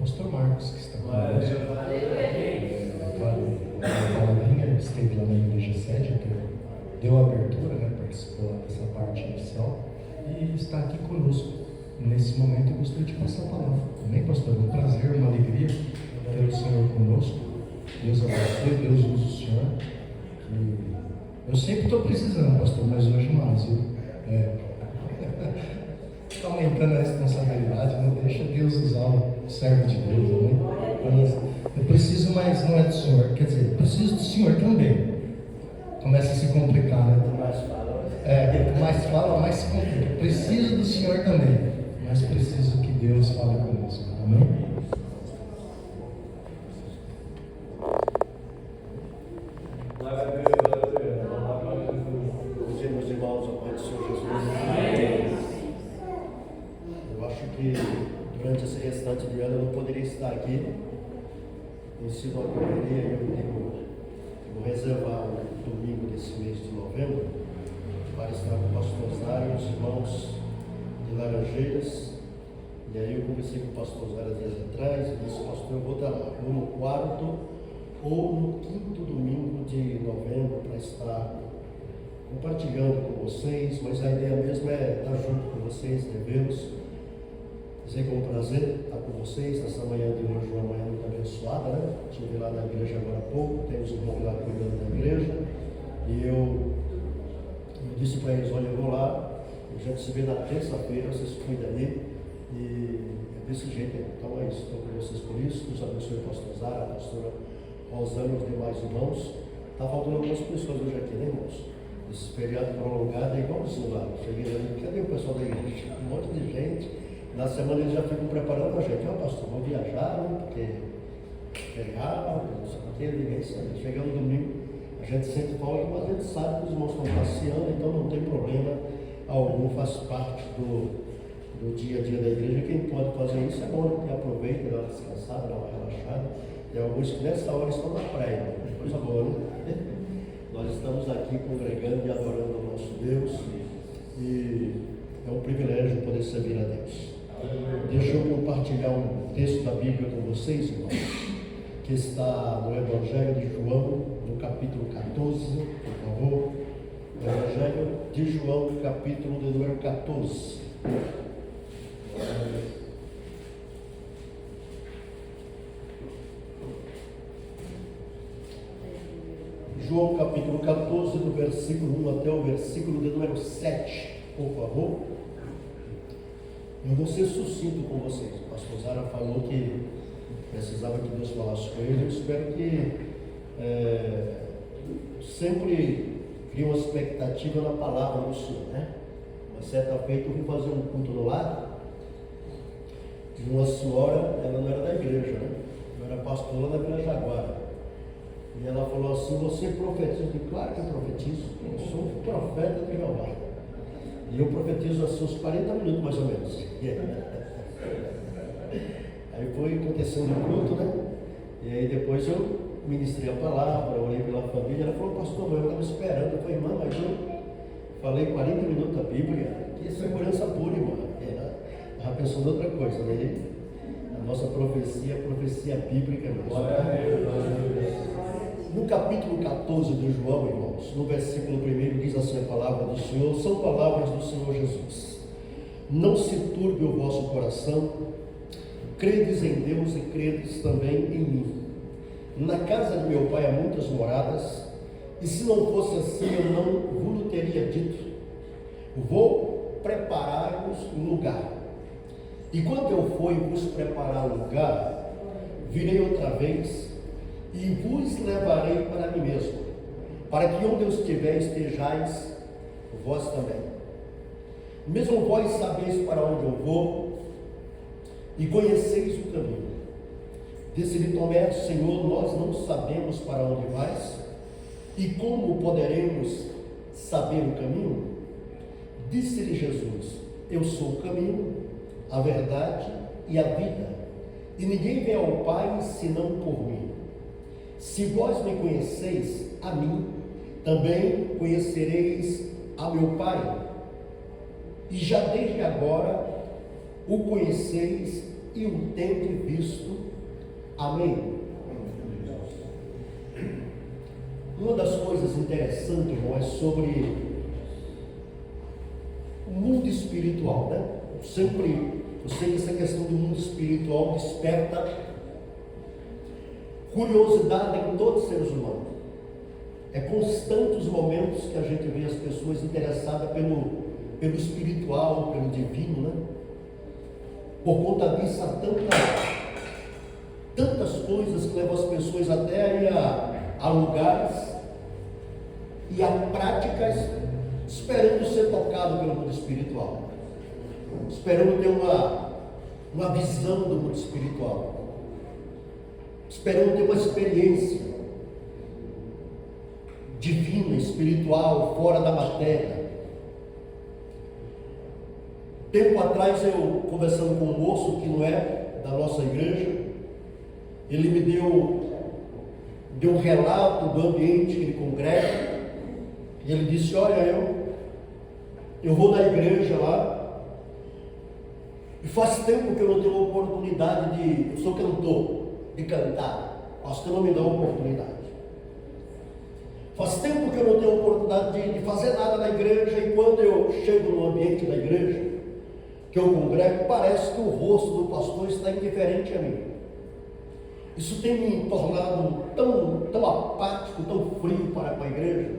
pastor Marcos, que está conosco. A Paulinha esteve lá na igreja sede, deu a abertura, né, participou lá dessa parte inicial e está aqui conosco. Nesse momento eu gostaria de passar a palavra. Amém, pastor? Um prazer, uma alegria ter o Senhor conosco. Deus abençoe, Deus use o Senhor. Eu sempre estou precisando, pastor, mas hoje mais. Está aumentando a responsabilidade, não deixa Deus usar o servo de Deus, amém? Eu preciso, mas não é do Senhor, quer dizer, eu preciso do Senhor também. Começa a se complicar, né? Quanto mais fala, mais se complica. Eu preciso do Senhor também, mas preciso que Deus fale conosco, amém? Meus irmãos, a paz do Senhor Jesus. Eu acho que durante esse restante de ano eu não poderia estar aqui. Tem sido uma correria e eu vou reservar o domingo desse mês de novembro para estar com o pastor Zara e os irmãos de Laranjeiras. E aí eu conversei com o pastor Zara dias atrás e disse: pastor, eu vou estar lá, ou no quarto ou no quinto domingo de novembro para estar compartilhando com vocês, mas a ideia mesmo é estar junto com vocês, revê-los. Dizer que é um prazer estar com vocês nessa manhã de hoje, uma manhã muito abençoada, né? Estive lá na igreja agora há pouco, temos um irmão lá cuidando da igreja, e eu disse para eles: olha, eu vou lá, a gente se vê na terça-feira, vocês cuidam ali, e é desse jeito. Então é isso, estou com vocês por isso. Deus abençoe o pastor Zara, a pastora Rosana e os demais irmãos. Está faltando algumas pessoas hoje aqui, né, irmãos? Esse feriado prolongado é igualzinho lá. Cheguei ali, cadê o pessoal da igreja? Um monte de gente. Na semana eles já ficam preparando a gente: ó, pastor, vou viajar, né? Porque feriado, não sei o que, ninguém sabe. Chega no domingo, a gente sente falta, mas a gente sabe que os irmãos estão passeando, então não tem problema algum, faz parte do dia a dia da igreja. Quem pode fazer isso é bom, né? Porque aproveita, dá uma descansada, dá uma relaxada. Tem alguns que nessa hora estão na praia, né? Coisa boa, né? Nós estamos aqui congregando e adorando o nosso Deus, e é um privilégio poder servir a Deus. Deixa eu compartilhar um texto da Bíblia com vocês, irmãos, que está no Evangelho de João, no capítulo 14, por favor. Evangelho de João, capítulo de número 14. João capítulo 14, do versículo 1 até o versículo de número 7, por favor. Eu vou ser sucinto com vocês. O pastor Zara falou que precisava que Deus falasse com ele. Eu espero que sempre crie uma expectativa na palavra do Senhor, né? Uma certa feita eu vim fazer um culto no lar de uma senhora, ela não era da igreja, né? Eu era pastor lá na Vila Jaguara. E ela falou assim: você profetiza? Eu disse: claro que eu profetizo, eu sou um profeta de Jeová. E eu profetizo assim uns 40 minutos mais ou menos. Aí foi acontecendo o culto, né? E aí depois eu ministrei a palavra, orei pela família. Ela falou: pastor, eu estava esperando. Eu falei: irmã, mas eu falei 40 minutos da Bíblia. Que segurança pura, irmã. Estava pensando outra coisa, né? A nossa profecia é profecia bíblica mesmo. No capítulo 14 de João, irmãos, no versículo 1, diz assim a palavra do Senhor, são palavras do Senhor Jesus: não se turbe o vosso coração, credes em Deus e credes também em mim. Na casa de meu Pai há muitas moradas, e se não fosse assim eu não vos teria dito: vou preparar-vos um lugar. E quando eu for e vos preparar um lugar, virei outra vez e vos levarei para mim mesmo, para que onde eu estiver estejais vós também. Mesmo vós sabeis para onde eu vou e conheceis o caminho. Disse-lhe Tomé: Senhor, nós não sabemos para onde vais, e como poderemos saber o caminho? Disse-lhe Jesus: eu sou o caminho, a verdade e a vida, e ninguém vem ao Pai senão por mim. Se vós me conheceis a mim, também conhecereis a meu Pai, e já desde agora o conheceis e o tende visto. Amém. Uma das coisas interessantes, irmão, é sobre o mundo espiritual, né? Eu sei que essa questão do mundo espiritual desperta curiosidade em todos os seres humanos. É constante os momentos que a gente vê as pessoas interessadas pelo espiritual, pelo divino, né? Por conta disso, há tantas coisas que levam as pessoas até aí a lugares e a práticas, esperando ser tocado pelo mundo espiritual, esperando ter uma visão do mundo espiritual, esperando ter uma experiência divina, espiritual, fora da matéria. Tempo atrás, eu conversando com um moço que não é da nossa igreja, ele me deu um relato do ambiente que ele congrega, e ele disse: olha, eu vou na igreja lá, e faz tempo que eu não tenho oportunidade eu sou cantor, de cantar, o pastor não me dá oportunidade. Faz tempo que eu não tenho oportunidade de fazer nada na igreja, e quando eu chego no ambiente da igreja, que eu congrego, parece que o rosto do pastor está indiferente a mim. Isso tem me tornado tão apático, tão frio para a igreja.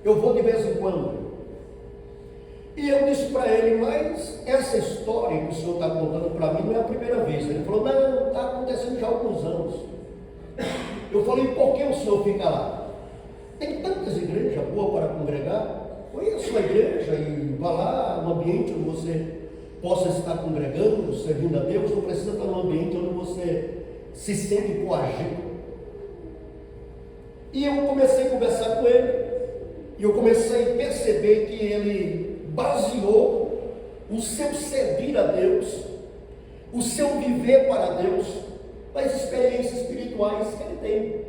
Eu vou de vez em quando. E eu disse para ele: mas essa história que o senhor está contando para mim não é a primeira vez. Ele falou: não, está acontecendo já há alguns anos. Eu falei: por que o senhor fica lá? Tem tantas igrejas boas para congregar. Conheça a igreja e vá lá no ambiente onde você possa estar congregando, servindo a Deus. Não precisa estar no ambiente onde você se sente coagido. E eu comecei a conversar com ele, e eu comecei a perceber que ele baseou o seu servir a Deus, o seu viver para Deus, nas experiências espirituais que ele tem.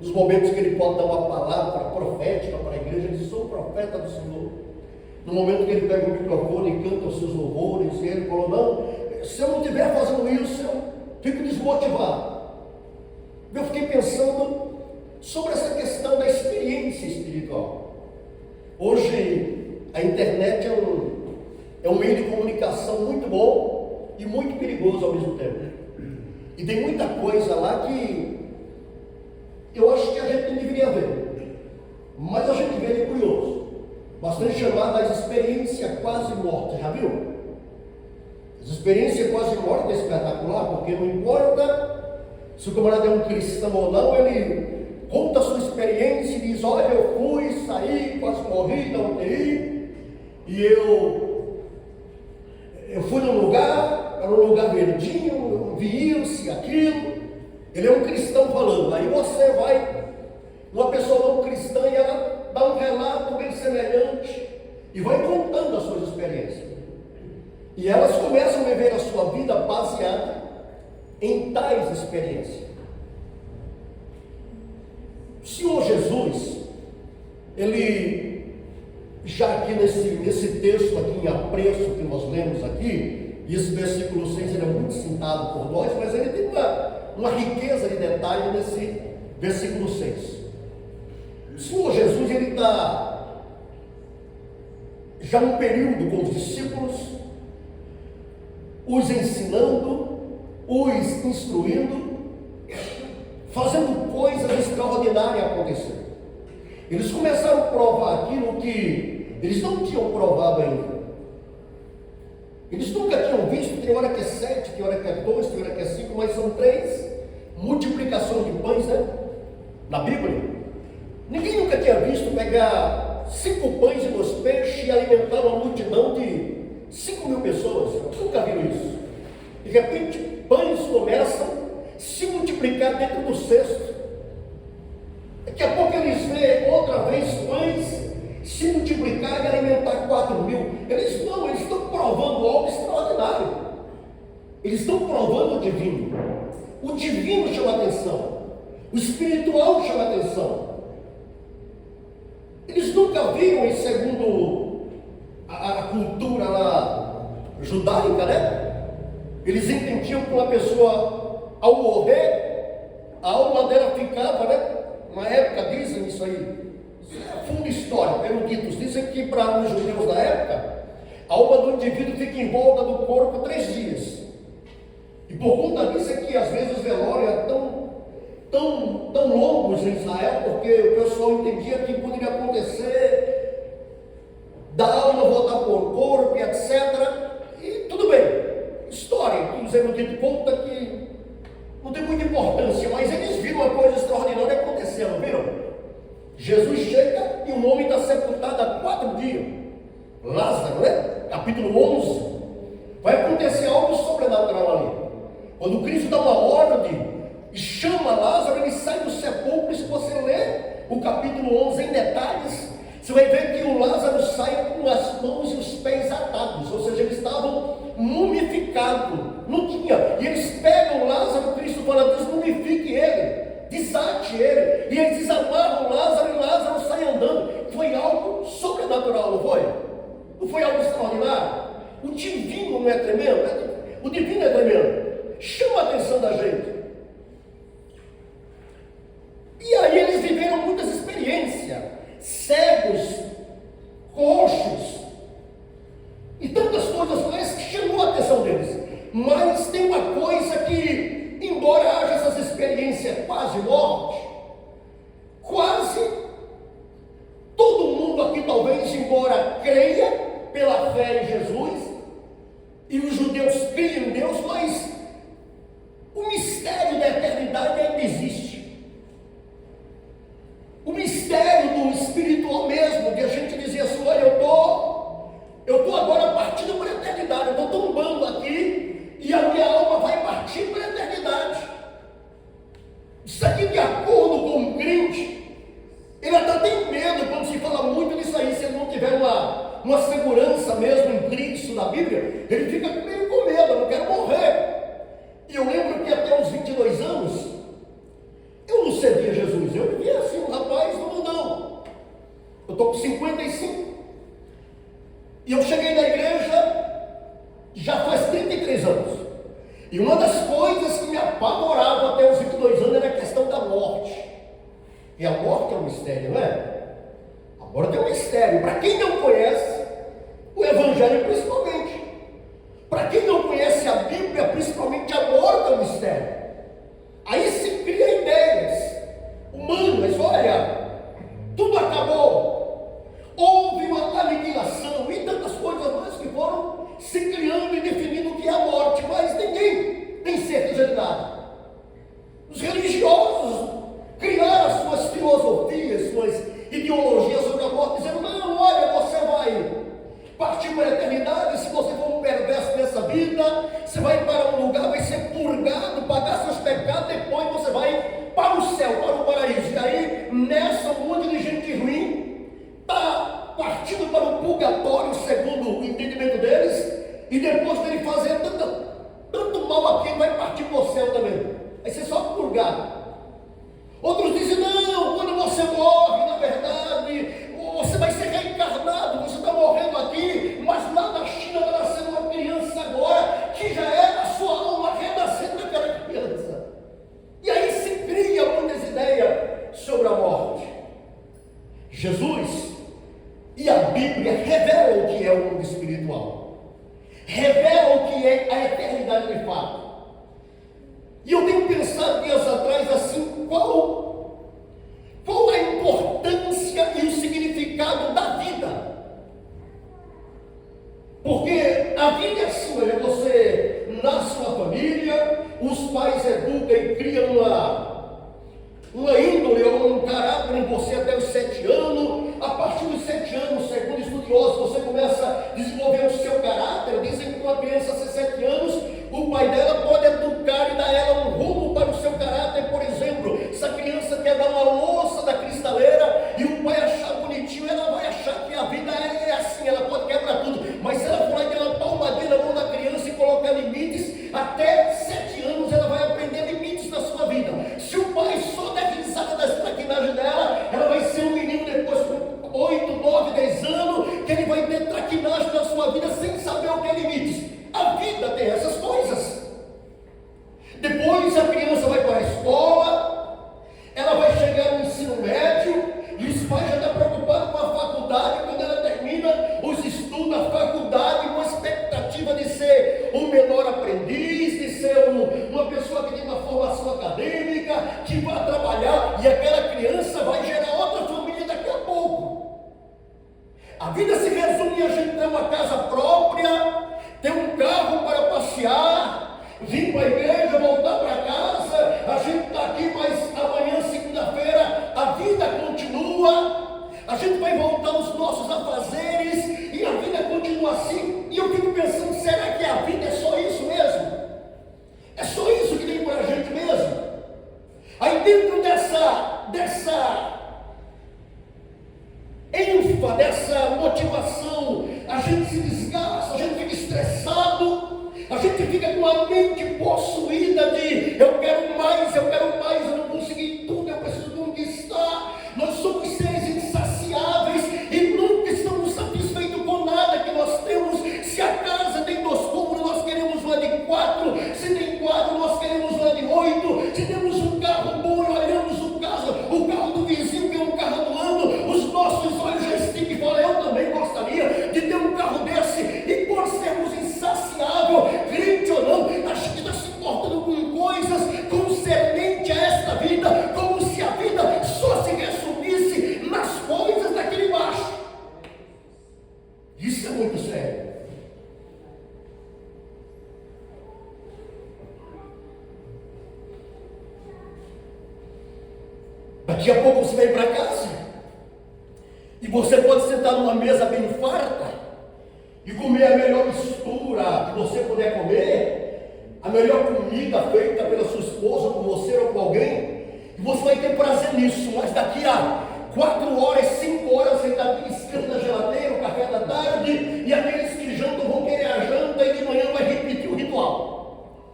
Nos momentos que ele pode dar uma palavra profética para a igreja, ele diz: sou profeta do Senhor. No momento que ele pega o microfone e canta os seus louvores, e ele falou: não, se eu não estiver fazendo isso, eu fico desmotivado. Eu fiquei pensando sobre essa questão da experiência espiritual. Hoje a internet é um meio de comunicação muito bom e muito perigoso ao mesmo tempo. E tem muita coisa lá que eu acho que a gente não deveria ver, mas a gente vê de curioso. Bastante chamada as experiências quase mortas, já viu? As experiências quase mortas é espetacular, porque não importa se o camarada é um cristão ou não, ele conta a sua experiência e diz: olha, eu fui, saí, quase morri da UTI, e eu fui num lugar, era um lugar verdinho, vi isso e aquilo. Ele é um cristão falando. Aí você vai, uma pessoa não cristã, e ela dá um relato bem semelhante e vai contando as suas experiências. E elas começam a viver a sua vida baseada em tais experiências. O Senhor Jesus, ele, já aqui nesse texto aqui em apreço que nós lemos aqui, e esse versículo 6 ele é muito citado por nós, mas ele tem uma riqueza de detalhe nesse versículo 6. O Senhor Jesus, ele está já um período com os discípulos, os ensinando, os instruindo, fazendo coisas extraordinárias acontecer. Eles começaram a provar aquilo que eles não tinham provado ainda. Eles nunca tinham visto. Tem hora que é 7, tem hora que é 2, tem hora que é 5, mas são 3 multiplicação de pães, né? Na Bíblia. Ninguém nunca tinha visto pegar 5 pães e 2 peixes e alimentar uma multidão de 5.000 pessoas. Nunca viram isso. De repente, pães começam a se multiplicar dentro do cesto. Daqui a pouco eles veem outra vez pães se multiplicar e alimentar 4.000. Eles estão provando algo extraordinário. Eles estão provando o divino. O divino chama atenção. O espiritual chama atenção. Eles nunca viram, e segundo a cultura lá judaica, né? Eles entendiam que uma pessoa, ao morrer, a alma dela ficava, né? Na época dizem isso aí, fundo histórico, eruditos dizem que para os judeus da época, a alma do indivíduo fica em volta do corpo 3 dias. E por conta disso é que às vezes os velórios eram tão longos em Israel, porque o pessoal entendia que poderia acontecer da alma voltar para o corpo, etc. E tudo bem, história, que os eruditos contam que não tem muita importância, mas eles viram uma coisa extraordinária acontecendo, viram? Jesus chega e um homem está sepultado há 4 dias. Lázaro, né? Capítulo 11. Vai acontecer algo sobrenatural ali. Quando Cristo dá uma ordem e chama Lázaro, ele sai do sepulcro. E se você ler o capítulo 11 em detalhes, você vai ver que o Lázaro sai com as mãos e os pés atados, ou seja, eles estavam mumificados, não tinha. E eles pegam Lázaro, Cristo fala: desmumifique ele, desate ele, e eles desamarram Lázaro, e Lázaro sai andando. Foi algo sobrenatural, não foi? Não foi algo extraordinário? O divino não é tremendo? O divino é tremendo. Chama a atenção da gente. E aí eles viveram muitas experiências, cegos, coxos, e tantas coisas mais que chamou a atenção deles. Mas tem uma coisa que, embora haja essas experiências quase morte, quase todo mundo aqui talvez, embora creia pela fé em Jesus, e os judeus criam em Deus, mas o mistério da eternidade ainda existe. O mistério do espiritual mesmo, de a gente dizer assim: olha, eu estou agora partindo para a eternidade, eu estou tombando aqui, e a minha alma vai partir para a eternidade. Isso aqui, de acordo com o crente, ele até tem medo quando se fala muito disso aí. Se ele não tiver uma segurança mesmo em Cristo, na Bíblia, ele fica meio com medo: eu não quero morrer. E eu lembro que até os 22 anos, eu não servia Jesus, eu vivia assim, um rapaz no mundão. Eu estou com 55, e eu cheguei na igreja já faz 33 anos. E uma das coisas que me apavorava até os 22 anos era a questão da morte. E a morte é um mistério, não é? A morte é um mistério. Para quem não conhece o Evangelho, principalmente, para quem não conhece a Bíblia, principalmente, a morte é um mistério. Aí se cria ideias humanas: olha, tudo acabou, houve uma aniquilação e tantas coisas mais que foram se criando e definindo o que é a morte, mas ninguém tem certeza de nada. Os religiosos criaram as suas filosofias, suas ideologias sobre a morte, dizendo: não, olha, você vai partir para a eternidade. Se você for um perverso nessa vida, você vai para um lugar, vai ser purgado, pagar seus pecados, depois você vai para o céu, para o paraíso. E aí, nessa, um monte de gente ruim está partindo para o purgatório, segundo o entendimento deles, e depois dele fazer tanto mal aqui, vai partir para o céu também. Aí você só purgado. Outros dizem: não, quando você morre, na verdade, você vai ser reencarnado, você está morrendo aqui, mas lá na China está nascendo uma criança agora, que já é a sua alma renascendo daquela criança. E aí se cria muitas ideias sobre a morte. Jesus e a Bíblia revelam o que é o mundo espiritual, revelam o que é a eternidade de fato. E eu tenho pensado dias atrás assim: qual a importância e o significado da vida? Porque a vida é assim: olha, você nasce uma família, os pais educam e criam uma índole ou um caráter em você até os 7 anos. A partir dos 7 anos, segundo estudiosos, você começa a desenvolver o seu caráter. Dizem que uma criança, aos 7 anos, o pai dela pode pessoa que tem uma formação acadêmica, que vai trabalhar, e aquela criança vai gerar outra família daqui a pouco. A vida se resume a gente ter uma casa própria, ter um carro para passear, vir para a igreja, voltar para casa, a gente está aqui, mas amanhã, segunda-feira, a vida continua, a gente vai voltar aos nossos afazeres, e a vida continua assim. E eu fico pensando, será que a vida é só isso mesmo? É só isso que tem para a gente mesmo? Aí dentro dessa ênfase, dessa motivação, a gente se desgasta, a gente fica estressado, a gente fica com a mente possuída de eu quero mais, eu não consegui tudo, eu preciso conquistar. Nós somos seres insaciáveis e nunca estamos satisfeitos com nada que nós temos. Se a casa tem 2 cômodos, nós queremos uma de 4, se tem 4, nós queremos uma de 8, se temos um carro bom, olhamos o carro do vizinho que é um carro do ano, os nossos olhos já esticam e falam, eu também gostaria de ter um carro desse. E por sermos insaciáveis, crente ou não, a gente está se importando com coisas concernente a esta vida, como se a vida só se resumisse nas coisas daquele baixo. Isso é muito sério. Daqui a pouco você vem para casa e você pode sentar numa mesa bem farta e comer a melhor mistura que você puder comer, a melhor comida feita pela sua esposa, por você ou por alguém, e você vai ter prazer nisso. Mas daqui a 4 horas, 5 horas, você está piscando na geladeira, o café da tarde, e aqueles que jantam vão querer a janta e de manhã vai repetir o ritual.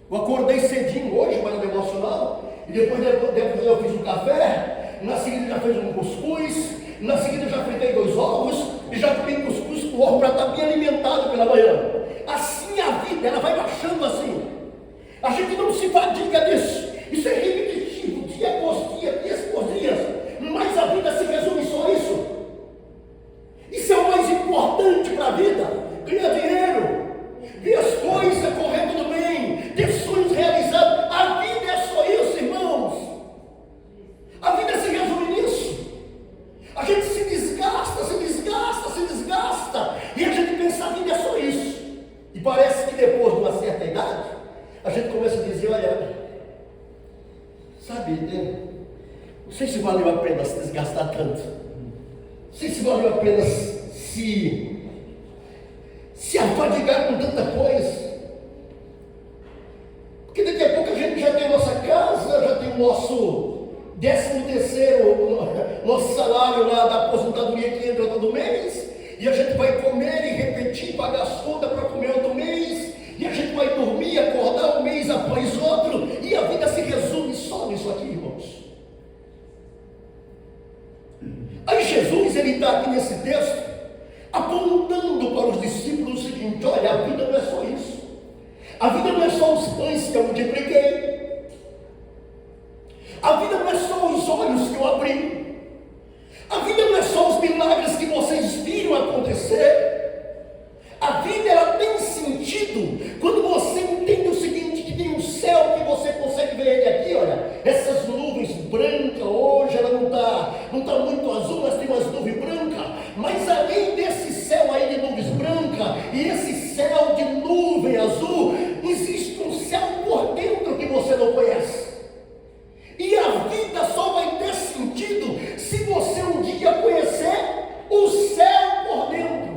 Eu acordei cedinho hoje para o devocional, e depois eu fiz um café, na seguida já fiz um cuscuz, na seguida já fritei 2 ovos, e já comi cuscuz com ovo para estar bem alimentado pela manhã. Assim a vida, ela vai baixando assim. A gente não se fadiga disso. Isso é repetitivo, dia após dia, dias após dias. Mas a vida se resume só a isso. Isso é o mais importante para a vida. Ganhar dinheiro, ver as coisas correndo tudo bem, ter sonhos realizados. A vida é só isso, irmãos. A vida se resume nisso. A gente se desgasta, e a gente pensa, a vida é só isso. E parece que depois de uma certa idade, a gente começa a dizer, olha, sabe, não sei se valeu a pena se desgastar tanto. Não sei se valeu a pena se afadigar com tanta coisa. Porque daqui a pouco a gente já tem a nossa casa, já tem o nosso 13º, nosso salário lá da aposentadoria que entra todo mês, e a gente vai comer e repetir, pagar as contas para comer outro mês, e a gente vai dormir, acordar um mês após outro, e a vida se resume só nisso aqui, irmãos. Aí Jesus, ele está aqui nesse texto, apontando para os discípulos o seguinte, olha, a vida não é só isso. A vida não é só os pães que eu multipliquei. A vida não é só os olhos que eu abri. A vida não é só os milagres que vocês viram acontecer. A vida, ela tem sentido quando você entende o seguinte, que tem um céu que você consegue ver ele aqui, olha, essas nuvens brancas hoje, ela não está muito azul, mas tem umas nuvens brancas, mas além desse céu aí de nuvens brancas, e esse céu de nuvem azul, existe um céu por dentro que você não conhece. E a vida só vai ter sentido se você um dia conhecer o céu por dentro.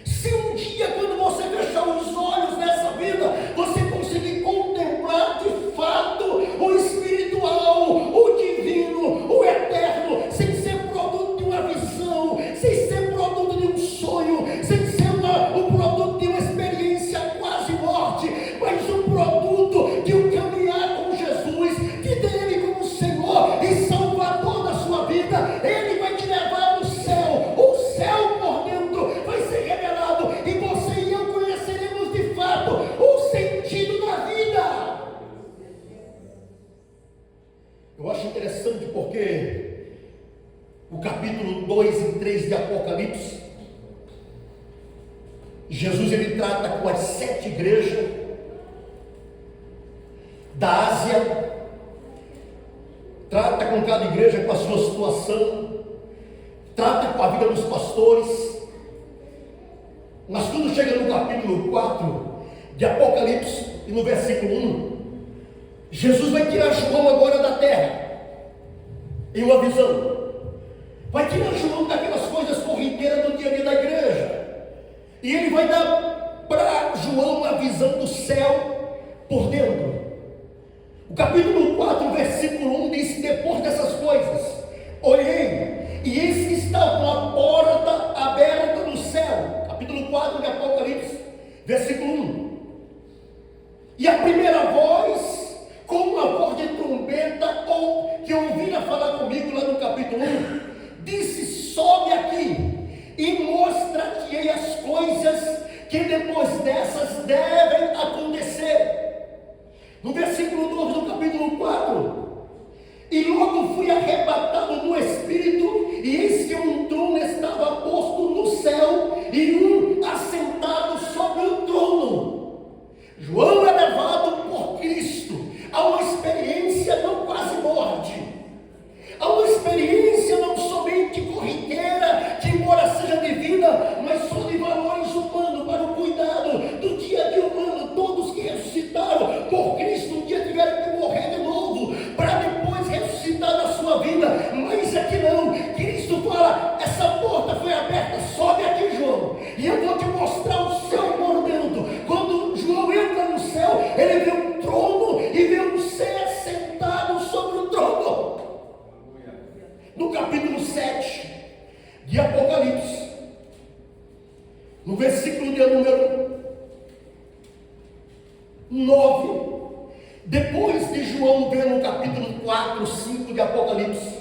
Se um dia, quando você fechar os olhos nessa vida, você conseguir contemplar de fato o espiritual, o divino, o eterno, sem ser produto de uma visão, sem ser produto de um sonho, sem ser o produto de uma experiência quase morte, mas um produto de um caminhar com Jesus, de ter Ele como Senhor e Salvador da sua vida. Ele vai te levar no céu, o céu por dentro vai ser revelado, e você e eu conheceremos de fato o sentido da vida. Eu acho interessante porque o capítulo 2 e 3 de Apocalipse, Jesus, ele trata com as 7 igrejas, da Ásia, trata com cada igreja com a sua situação, trata com a vida dos pastores, mas quando chega no capítulo 4 de Apocalipse, e no versículo 1, Jesus vai tirar João agora da terra, em uma visão. Vai tirar João daquelas coisas corriqueiras do dia a dia da igreja, e ele vai dar para João uma visão do céu por dentro. O capítulo 4, versículo 1 diz: depois dessas coisas, olhei, e eis que estava uma porta aberta no céu. Capítulo 4 de Apocalipse, versículo 1. E a primeira voz, como uma voz de trombeta, ou que ouvira falar comigo lá no capítulo 1, disse: sobe aqui e mostra-te as coisas que depois dessas devem acontecer. No versículo 2 do capítulo 4: e logo fui arrebatado no Espírito, e eis que um trono estava posto no céu, e um assentado sobre o trono. João é levado por Cristo a uma experiência não quase morte, a uma experiência não somente corriqueira, que embora seja divina, mas só de valores humanos, para o cuidado do dia a dia humano. Todos que ressuscitaram por Cristo um dia tiveram que morrer de novo, para depois ressuscitar na sua vida. Mas aqui não, Cristo fala: essa porta foi aberta, sobe aqui, João, e eu vou te mostrar o céu por dentro. Quando João entra no céu, ele vê um trono e vê um ser sentado sobre o trono. No capítulo 7 de Apocalipse, no versículo de número 9, depois de João ver no capítulo 4, 5 de Apocalipse,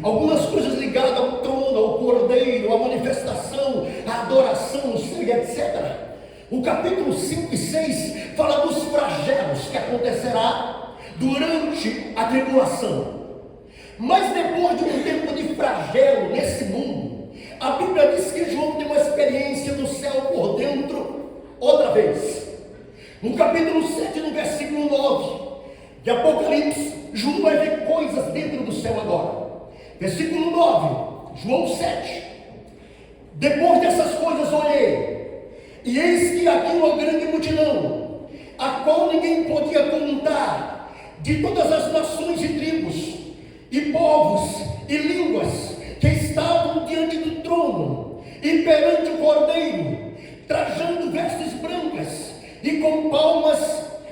algumas coisas ligadas ao trono, ao cordeiro, à manifestação, à adoração, etc. O capítulo 5 e 6 fala dos flagelos que acontecerá durante a tribulação. Mas depois de um tempo de flagelo nesse mundo, a Bíblia diz que João tem uma experiência do céu por dentro, outra vez. No capítulo 7, no versículo 9 de Apocalipse, João vai ver coisas dentro do céu agora. Versículo 9, João 7. Depois dessas coisas olhei, e eis que aqui uma grande multidão, a qual ninguém podia contar, de todas as nações e tribos, e povos e línguas, que estavam diante do trono e perante o cordeiro, trajando vestes brancas e com palmas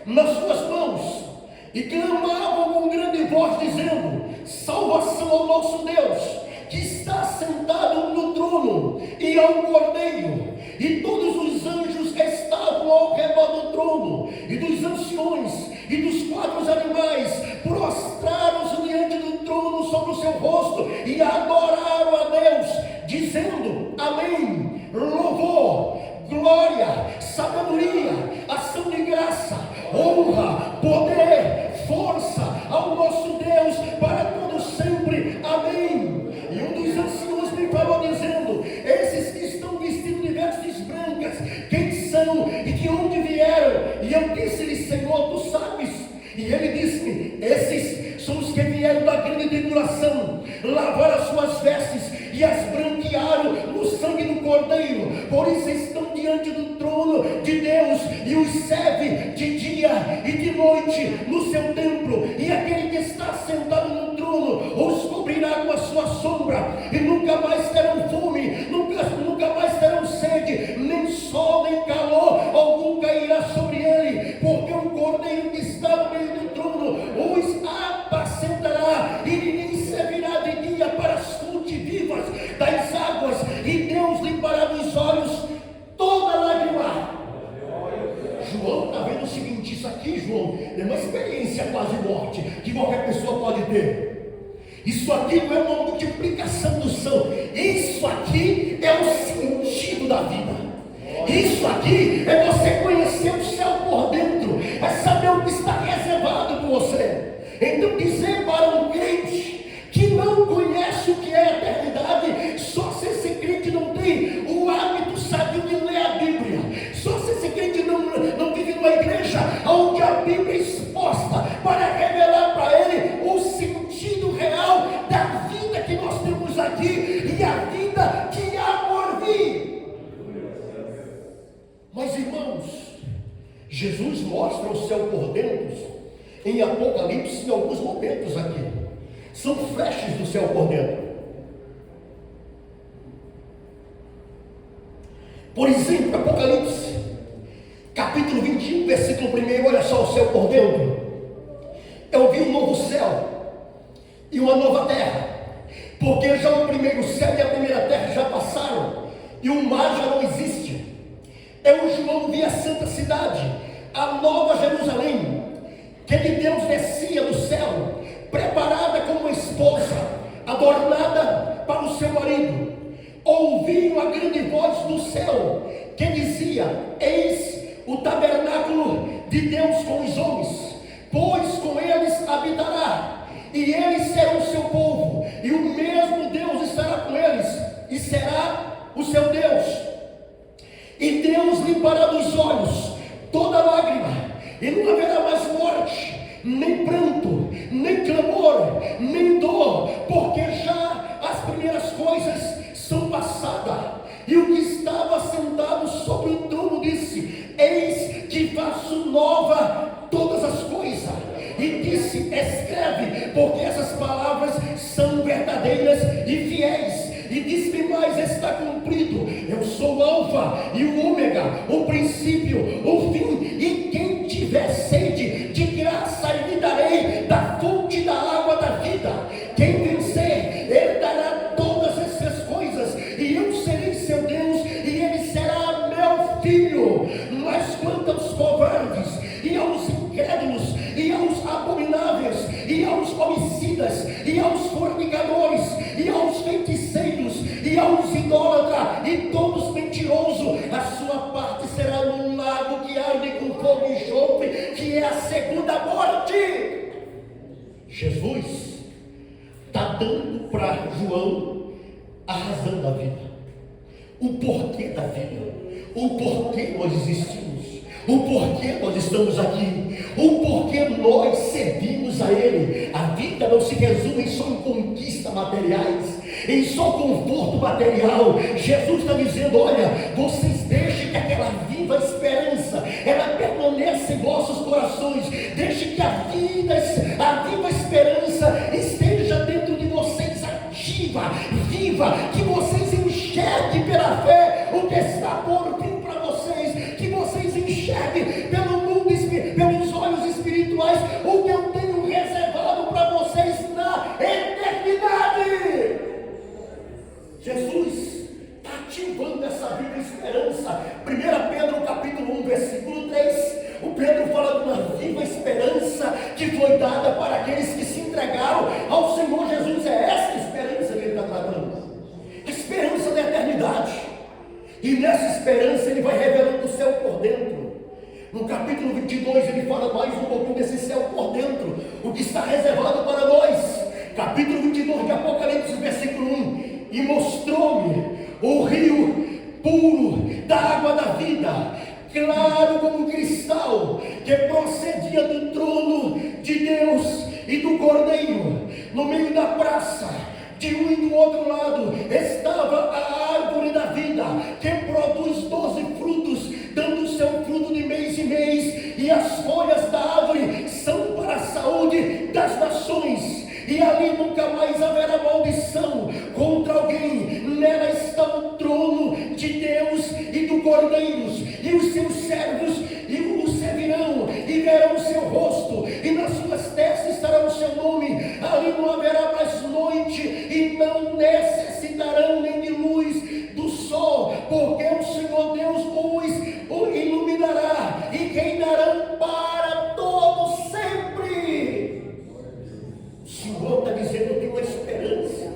nas suas mãos, e clamavam com grande voz, dizendo: salvação ao nosso Deus, que está sentado no trono, e ao cordeiro. E todos os anjos que estavam ao redor do trono, e dos anciões, e dos 4 animais, prostraram-se diante do trono sobre o seu rosto, e adoraram a Deus, dizendo: amém, louvor, glória, sabedoria, ação de graça, honra, poder, força ao nosso Deus para todo sempre, amém. E um dos anciões me falou, dizendo: esses que estão vestidos de vestes brancas, quem são e de onde vieram? E eu disse-lhe: Senhor, tu sabes. E ele disse-me: esses são os que vieram da grande tribulação, lavaram as suas vestes e as branquearam no sangue do cordeiro, por isso estão diante do trono de Deus, e os serve de dia e de noite no seu templo. E aquele que está sentado no trono os cobrirá com a sua sombra, e nunca mais terão fome, nunca mais terão sede, nem sol nem calor algum cairá sobre ele, porque o cordeiro que está no meio do trono os apacentará, e ninguém servirá de dia para as fontes vivas das águas, e Deus limpará dos olhos toda lágrima. João está vendo o seguinte: isso aqui, João, é uma experiência quase morte que qualquer pessoa pode ter. Isso aqui não é uma multiplicação do sangue, isso aqui é o sentido da vida. Isso aqui é você conhecer o céu por dentro, é saber o que está reservado por você. Então, dizer para um crente que não conhece o que é a eternidade, só se esse crente não tem o hábito sadio de ler a Bíblia, só se esse crente não vive numa igreja onde a Bíblia é exposta céu por dentro em Apocalipse em alguns momentos aqui. São flashes do céu por dentro. Por exemplo, Apocalipse, capítulo 21, versículo 1, olha só o céu por dentro. Eu vi um novo céu e uma nova terra, porque já o primeiro céu e a primeira terra já passaram, e o mar já não existe. Eu, João, vi a santa cidade, a nova Jerusalém, que de Deus descia do céu, preparada como uma esposa, adornada para o seu marido. Ouvi uma grande voz do céu, que dizia: eis o tabernáculo de Deus com os homens, pois com eles habitará, e eles serão o seu povo, e o mesmo Deus estará com eles, e será o seu Deus. E Deus limpará dos olhos toda lágrima, e não haverá mais morte, nem pranto, nem clamor, nem dor, porque já as primeiras coisas são passadas. E o que estava sentado sobre o trono disse: eis que faço nova todas as coisas. E disse: escreve, porque essas palavras são verdadeiras e fiéis. E disse-me mais: está cumprido. Eu sou o Alfa e o Ômega, o princípio, o fim. E quem tiver sede, de graça lhe darei da fonte da água da vida. Quem vencer, herdará todas essas coisas, e eu serei seu Deus, e ele será meu filho. Mas quanto aos covardes, e aos incrédulos, e aos abomináveis, e aos homicidas, e aos fornicadores, e aos feiticeiros, e aos idólatras, e todos mentirosos, a sua parte será num lago que arde com fogo e enxofre, que é a segunda morte. Jesus está dando para João a razão da vida, o porquê da vida, o porquê nós existimos, o porquê nós estamos aqui, o porquê nós servimos a Ele. A vida não se resume só em conquistas materiais, em só conforto material. Jesus está dizendo: olha, vocês deixem que aquela viva esperança, ela permaneça em vossos corações. Deixe que a viva esperança esteja dentro de vocês, ativa, viva, que vocês enxerguem pela fé o que está por vir para vocês, que vocês enxerguem pelo mundo, pelos olhos espirituais, o que eu tenho reservado para vocês na eternidade. Jesus está ativando essa viva esperança. 1 Pedro capítulo 1, versículo 3, o Pedro fala de uma viva esperança que foi dada para aqueles que se entregaram ao Senhor Jesus. É essa esperança que ele está tratando, a esperança da eternidade. E nessa esperança ele vai revelando o céu por dentro. No capítulo 22 ele fala mais um pouquinho desse céu por dentro, o que está reservado para nós. Capítulo 22 de Apocalipse, versículo 1: e mostrou-me o rio puro da água da vida, claro como um cristal, que procedia do trono de Deus e do Cordeiro. No meio da praça, de um e do outro lado, estava a árvore da vida, que produz 12 frutos, dando o seu fruto de mês em mês, e as folhas da árvore são para a saúde das nações. E ali nunca mais haverá maldição contra alguém. Nela está o trono de Deus e do Cordeiro, e os seus servos e o servirão, e verão o seu rosto, e nas suas testas estará o seu nome. Ali não haverá mais noite, e não necessitarão nem de luz do sol, porque o Senhor Deus os iluminará, e reinarão para todo sempre. O Senhor está dizendo: tem uma esperança.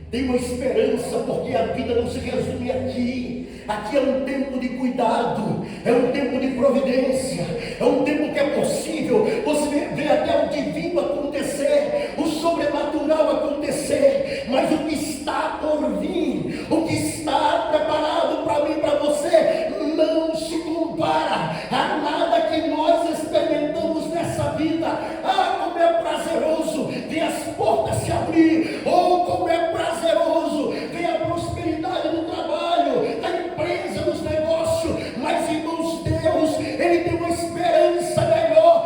Tem uma esperança, porque a vida não se resume aqui. Aqui é um tempo de cuidado, é um tempo de providência, é um tempo que é possível você ver até o divino acontecer, o sobrenatural acontecer. Mas o que está por vir, o que está preparado para mim e para você, não se compara a nada que nós experimentamos nessa vida. Ah, como é prazeroso ver as portas se abrir, ou como é prazeroso ver a prosperidade no trabalho, na empresa, nos negócios. Mas, irmãos, Deus, Ele tem uma esperança melhor.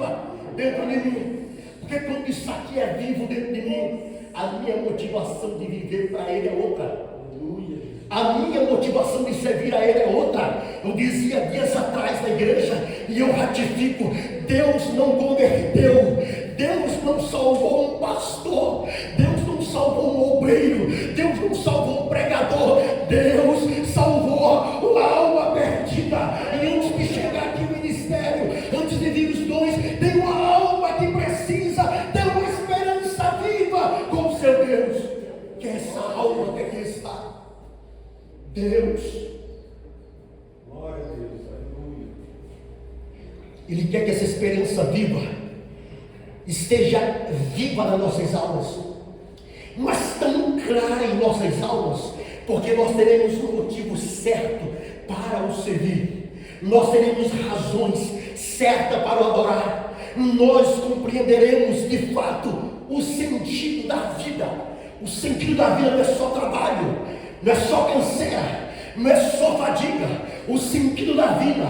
viva dentro de mim. Porque quando isso aqui é vivo dentro de mim, a minha motivação de viver para Ele é outra. A minha motivação de servir a Ele é outra. Eu dizia dias atrás na igreja, e eu ratifico: Deus não converteu, Deus não salvou um pastor, Deus não salvou um obreiro, Deus não salvou um pregador, Deus salvou uma alma perdida. E antes de chegar aqui no ministério, antes de vir os dons, tem uma alma que precisa ter uma esperança viva com o seu Deus. Que é essa alma que aqui está. Deus, glória a Deus, aleluia. Ele quer que essa esperança viva esteja viva nas nossas almas, mas tão clara em nossas almas, porque nós teremos um motivo certo para o servir, nós teremos razões certas para o adorar, nós compreenderemos de fato o sentido da vida. O sentido da vida não é só trabalho, não é só canseira, não é só fadiga. O sentido da vida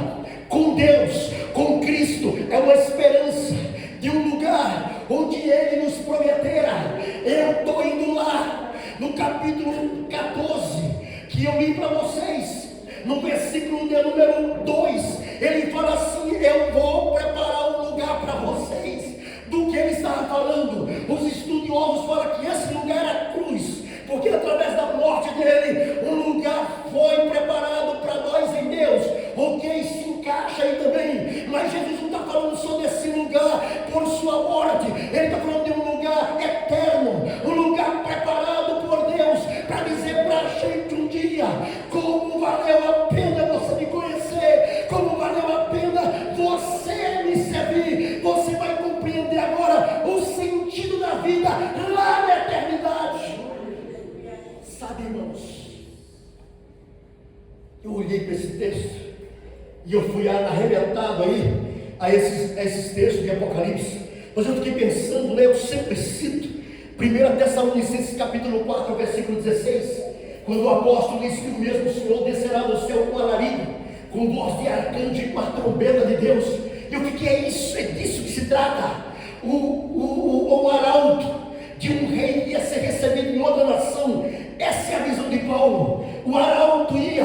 com Deus, com Cristo, é uma esperança de um lugar onde Ele nos prometera. Eu estou indo lá, no capítulo 14, que eu li para vocês, no versículo de número 2, ele fala assim: eu vou preparar um lugar para vocês. Do que ele estava falando? Os estudiosos falam que esse lugar é a cruz, porque através da morte dele, um lugar foi preparado para nós em Deus. Ok, se encaixa aí também, mas Jesus não está falando só desse lugar por sua morte, ele está falando de um lugar eterno, um lugar preparado por Deus, para dizer para a gente um dia: como valeu a pena você me conhecer, como valeu a pena você me servir. Você vai compreender agora o sentido da vida lá na eternidade. Sabe, irmãos, eu olhei para esse texto e eu fui arrebentado aí a esses textos de Apocalipse, mas eu fiquei pensando, né? Eu sempre cito 1 Tessalonicenses capítulo 4, versículo 16, quando o apóstolo diz que o mesmo Senhor descerá do céu com alarido, com voz de arcanjo e com a trombeta de Deus. E o que é isso? É disso que se trata. O arauto de um rei ia ser recebido em outra nação. Essa é a visão de Paulo. O arauto ia,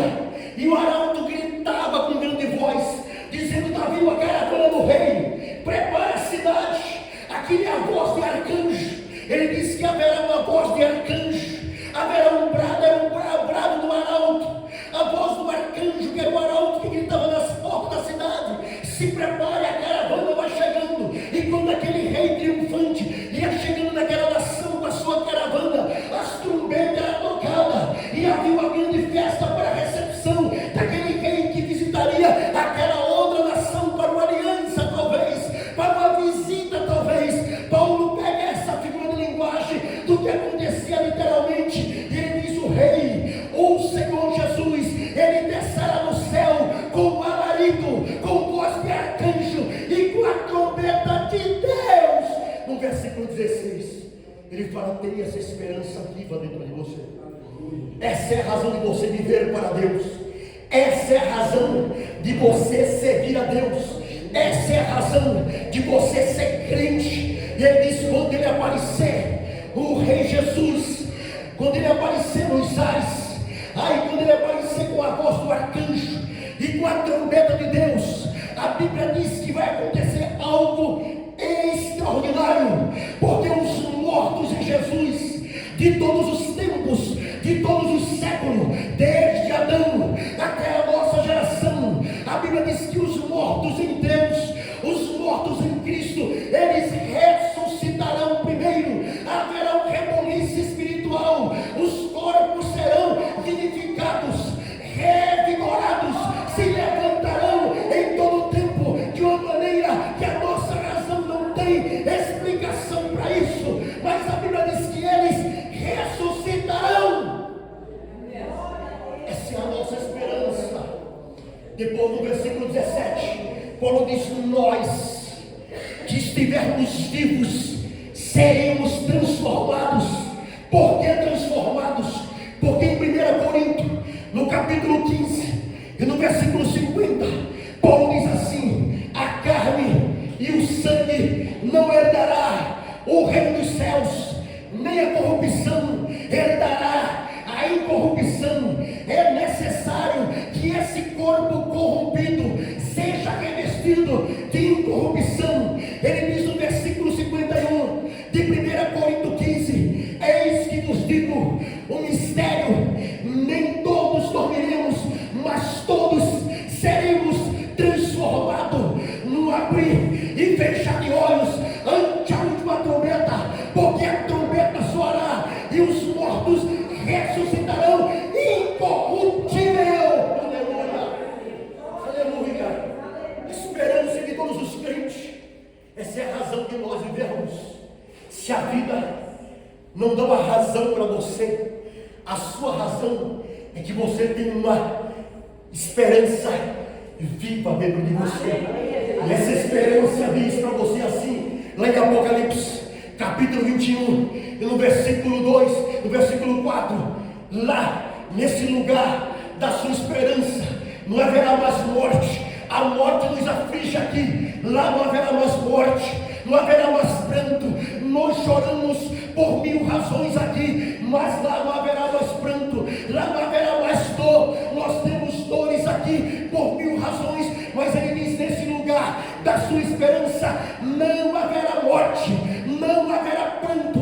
e o arauto gritava com grande voz, dizendo: está vindo a caravana do rei, prepara a cidade. Aqui é a voz de arcanjo. Ele disse que haverá uma voz de arcanjo, haverá um brado, era um brado do arauto, a voz do arcanjo, que era o arauto que gritava nas portas da cidade: se prepare, a caravana vai chegando. E quando aquele rei triunfante ia chegando naquela nação com a sua caravana, as trombetas eram tocadas, e havia uma grande festa para a recepção daquele rei que visitaria aquela outra nação para uma aliança, talvez, para uma visita, talvez. Paulo pega essa figura de linguagem do que acontecia literalmente, e ele diz: o rei, o Senhor Jesus, ele descerá do céu com alarido, com voz de arcanjo e com a trombeta de Deus. No versículo 16, ele fala: tenha essa esperança viva dentro de você. Essa é a razão de você viver para Deus, essa é a razão de você servir a Deus, essa é a razão de você ser crente. E ele diz: quando ele aparecer, o rei Jesus, quando ele aparecer nos ares, aí quando ele aparecer com a voz do arcanjo e com a trombeta de Deus, a Bíblia diz que vai acontecer algo extraordinário, porque os mortos em Jesus, de todos os tempos, de todos os séculos, desde Adão até a nossa geração, a Bíblia diz que os mortos em Deus, os mortos em Cristo, eles ressuscitarão primeiro. Haverá um reboliço espiritual, os corpos serão vivificados, revigorados, se levantarão em todo o tempo, de uma maneira que a nossa razão não tem explicação para isso, mas a Bíblia diz que eles ressuscitarão. Essa é a nossa esperança. Depois no versículo 17, Paulo diz: nós que estivermos vivos seremos transformados. Por que transformados? Porque em 1 Coríntios, no capítulo 15 e no versículo 50, Paulo diz assim: a carne e o sangue sangue não herdará o reino dos céus, nem a corrupção herdará a incorrupção. É necessário que esse corpo corrompido seja revestido de incorrupção. Ele diz no versículo 51 de 1 Coríntios 15: eis que vos digo um mistério, nem todos dormiremos, mas todos seremos transformados no abrir e fechar de olhos ante a última trombeta, porque a trombeta soará e os mortos ressuscitarão incorruptível. Aleluia, aleluia. Esperança de todos os crentes. Essa é a razão que nós vivemos. Se a vida não dá uma razão para você, a sua razão é que você tem uma esperança viva dentro de você. E essa esperança diz para você assim, lá em Apocalipse capítulo 21, e no versículo 2, no versículo 4, lá nesse lugar da sua esperança não haverá mais morte. A morte nos aflige aqui, lá não haverá mais morte, não haverá mais pranto. Nós choramos por 1000 razões aqui, mas lá não haverá mais pranto, lá não haverá mais dor. Nós temos dores aqui por 1000 razões, mas ele diz: nesse lugar da sua esperança não haverá morte, não haverá pranto,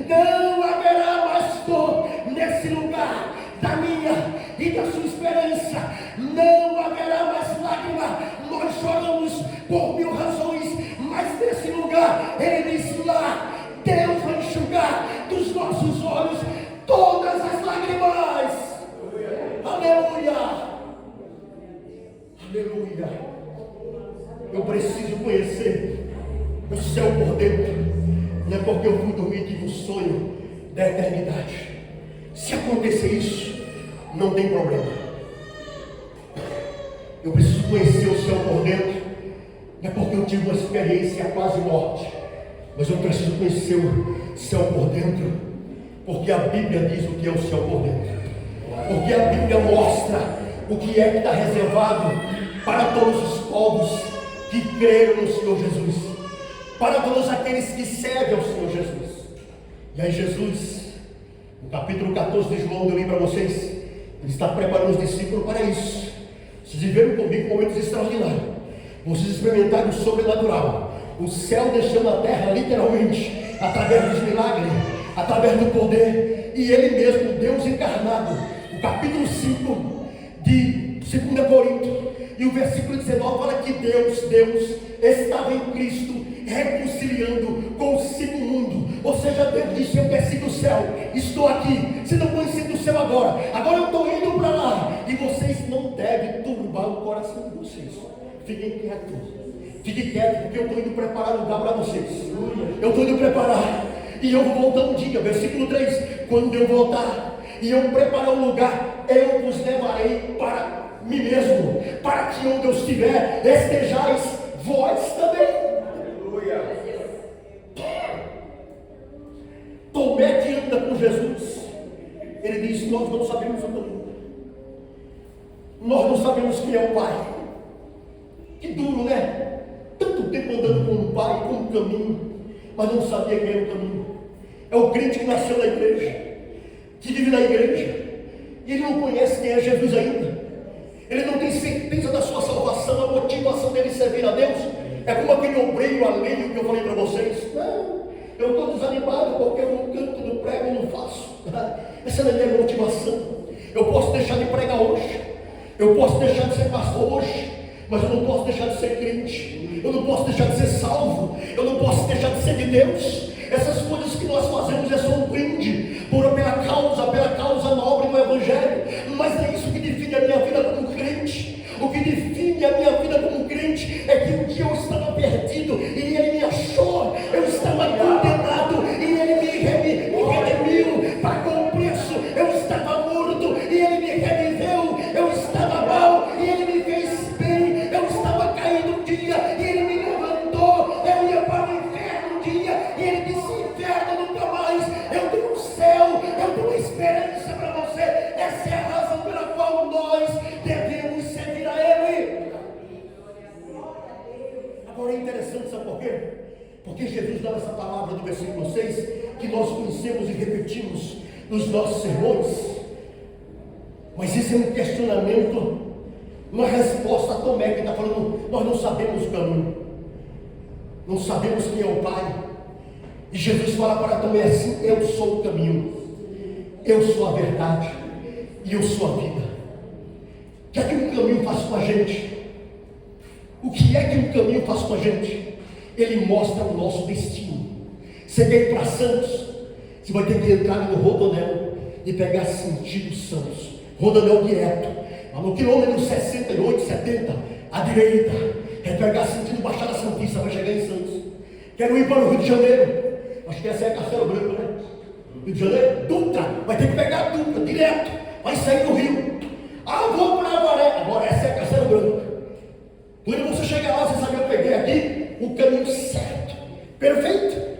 não haverá mais dor. Nesse lugar da minha e da sua esperança não haverá mais lágrima. Nós choramos por 1000 razões, mas nesse lugar ele diz: lá Deus vai enxugar dos nossos olhos todas as lágrimas. Aleluia, aleluia. Eu preciso conhecer o céu por dentro, não é porque eu fui dormir e tive um sonho da eternidade. Se acontecer isso, não tem problema. Eu preciso conhecer o céu por dentro, não é porque eu tive uma experiência quase morte, mas eu preciso conhecer o céu por dentro, porque a Bíblia diz o que é o céu por dentro, porque a Bíblia mostra o que é que está reservado para todos os povos que creram no Senhor Jesus, para todos aqueles que servem ao Senhor Jesus. E aí Jesus, no capítulo 14 de João, eu li para vocês, ele está preparando os discípulos para isso. Vocês viveram comigo momentos extraordinários, vocês experimentaram o sobrenatural, o céu deixando a terra literalmente, através dos milagres, através do poder, e ele mesmo, Deus encarnado. O capítulo 5 de 2 Coríntios e o versículo 19 fala que Deus estava em Cristo reconciliando consigo o mundo. Ou seja, Deus disse: eu desci do céu, estou aqui. Você não conhece do céu agora eu estou indo para lá, e vocês não devem turbar o coração de vocês. Fiquem quietos, porque eu estou indo preparar lugar para vocês. Eu estou indo preparar, e eu vou voltar um dia. Versículo 3: quando eu voltar e eu preparar um lugar, eu vos levarei para mim mesmo, para que onde eu estiver estejais vós também. Aleluia. Tomé, que anda com Jesus, ele diz: nós não sabemos o caminho, nós não sabemos quem é o Pai. Que duro, né? Tanto tempo andando com o Pai, com o caminho, mas não sabia quem era o caminho. É o crente que nasceu na igreja, que vive na igreja, e ele não conhece quem é Jesus ainda. Ele não tem certeza da sua salvação, a motivação dele servir a Deus. É como aquele obreiro alheio que eu falei para vocês. Não, eu estou desanimado porque eu não canto, não prego, não faço. Essa não é a minha motivação. Eu posso deixar de pregar hoje, eu posso deixar de ser pastor hoje, mas eu não posso deixar de ser crente, eu não posso deixar de ser salvo, eu não posso deixar de ser de Deus. Essas coisas que nós fazemos é só um brinde pela causa nobre do Evangelho, mas é isso que define a minha vida como crente. O que define a minha vida como crente é que um dia eu estava perdido e ele me achou, eu estava condenado e ele me redimiu, pagou o preço. Eu estava morto e ele me reviveu, eu estava mal e ele me fez bem, eu estava caído um dia e ele me levantou, eu ia para o inferno um dia e ele disse: inferno nunca mais, eu tenho um céu, eu tenho uma esperança para você. Essa é a razão pela qual Porque Jesus dá essa palavra do versículo 6, que nós conhecemos e repetimos nos nossos sermões. Mas isso é um questionamento, uma resposta a Tomé, que está falando: nós não sabemos o caminho, não sabemos quem é o Pai. E Jesus fala para Tomé assim: eu sou o caminho, eu sou a verdade e eu sou a vida. O que é que o caminho faz com a gente? O que é que o caminho faz com a gente? Ele mostra o nosso destino. Você quer ir para Santos? Você vai ter que entrar no Rodoanel e pegar sentido Santos, Rodoanel direto, no quilômetro 68, 70, à direita, é pegar sentido Baixada Santista, vai chegar em Santos. Quero ir para o Rio de Janeiro, acho que essa é a Castelo Branco, né? Rio de Janeiro, Dutra, vai ter que pegar a Dutra direto, vai sair do Rio. Vou para Avaré, agora essa é a Castelo Branco. Quando você chegar lá, você sabe, eu peguei aqui o caminho certo, perfeito,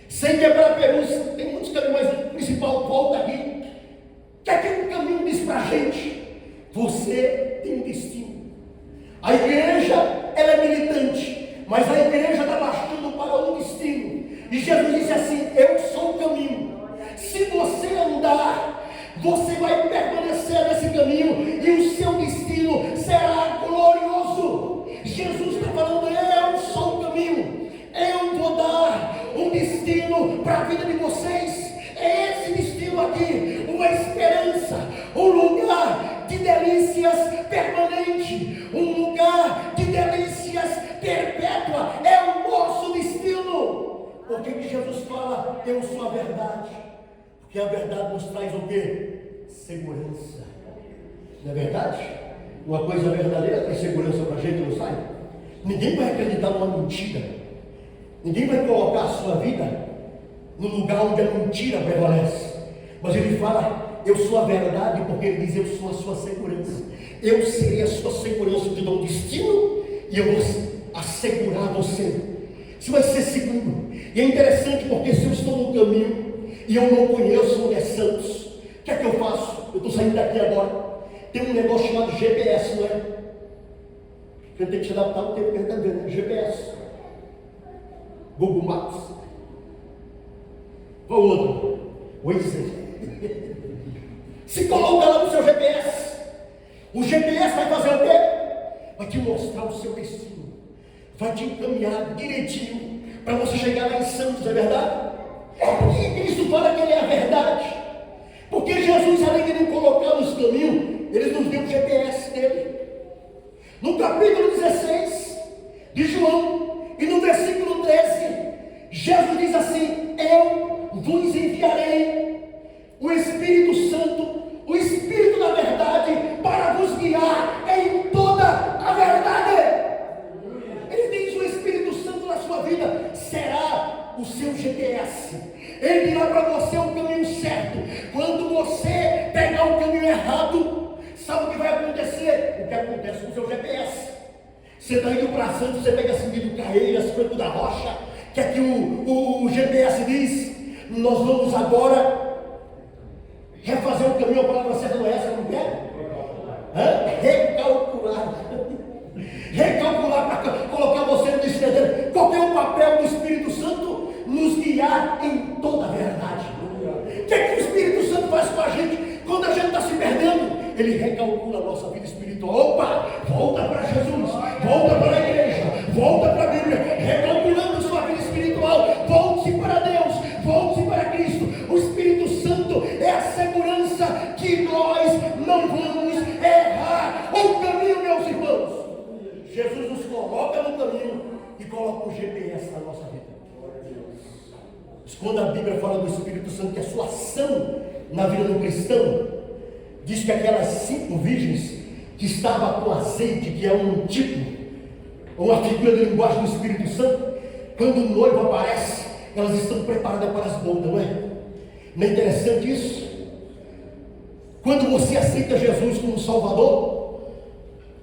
sem quebrar perus. Tem muitos caminhos, mas o principal volta aqui. O que é que o caminho diz para a gente? Você tem um destino. A igreja, ela é militante, mas a igreja está marchando para um destino. E Jesus disse assim: eu sou o caminho. Se você andar, você vai permanecer nesse caminho e o seu destino será glorioso. Jesus está falando: eu sou o caminho, eu vou dar um destino para a vida de vocês. É esse destino aqui, uma esperança, um lugar de delícias permanente, um lugar de delícias perpétua. É o nosso destino. Por que Jesus fala: eu sou a verdade? Porque a verdade nos traz o quê? Segurança. Não é verdade? Uma coisa verdadeira tem segurança para a gente, não sai? Ninguém vai acreditar numa mentira. Ninguém vai colocar a sua vida no lugar onde a mentira prevalece. Mas ele fala: eu sou a verdade, porque ele diz: eu sou a sua segurança. Eu serei a sua segurança, eu te dou um destino e eu vou assegurar você. Você vai ser seguro. E é interessante, porque se eu estou no caminho e eu não conheço onde é Santos, o que é que eu faço? Eu estou saindo daqui agora. Tem um negócio chamado GPS, não é? A gente tem que se adaptar ao tempo que a gente está vendo, né? GPS, Google Maps. Qual outro? Waze. Se coloca lá no seu GPS. O GPS vai fazer o quê? Vai te mostrar o seu destino, vai te encaminhar direitinho para você chegar lá em Santos, é verdade? E Cristo fala que ele é a verdade, porque Jesus, além de nos colocar nos caminhos, ele nos deu o GPS dele. No capítulo 16 de João e no versículo 13, Jesus diz assim: eu vos enviarei o Espírito Santo, o Espírito da verdade, para vos guiar em toda a verdade. Ele diz: o Espírito Santo na sua vida será o seu GPS. Ele dirá para você o caminho certo. Quando você pegar o caminho errado, sabe o que vai acontecer? O que acontece com o seu GPS. Você está indo para Santos, você pega sentido Caeiras, Franco da Rocha, que aqui o GPS diz: nós vamos agora refazer o caminho. A palavra certa não é essa, não é? Recalcular. Recalcular para colocar você no destino. Qual é o papel do Espírito Santo? Nos guiar em toda a verdade. O que é que o Espírito Santo faz com a gente quando a gente está se perdendo? Ele recalcula a nossa vida espiritual. Opa, volta para Jesus, volta para a igreja, volta para a Bíblia, recalculando a sua vida espiritual. Volte-se para Deus, volte-se para Cristo. O Espírito Santo é a segurança que nós não vamos errar o caminho, meus irmãos. Jesus nos coloca no caminho e coloca o GPS na nossa vida. Quando a Bíblia fala do Espírito Santo, que é a sua ação na vida do cristão, diz que aquelas 5 virgens que estavam com azeite, que é um tipo, uma figura de linguagem do Espírito Santo, quando o noivo aparece, elas estão preparadas para as bodas, não é? Não é interessante isso? Quando você aceita Jesus como Salvador,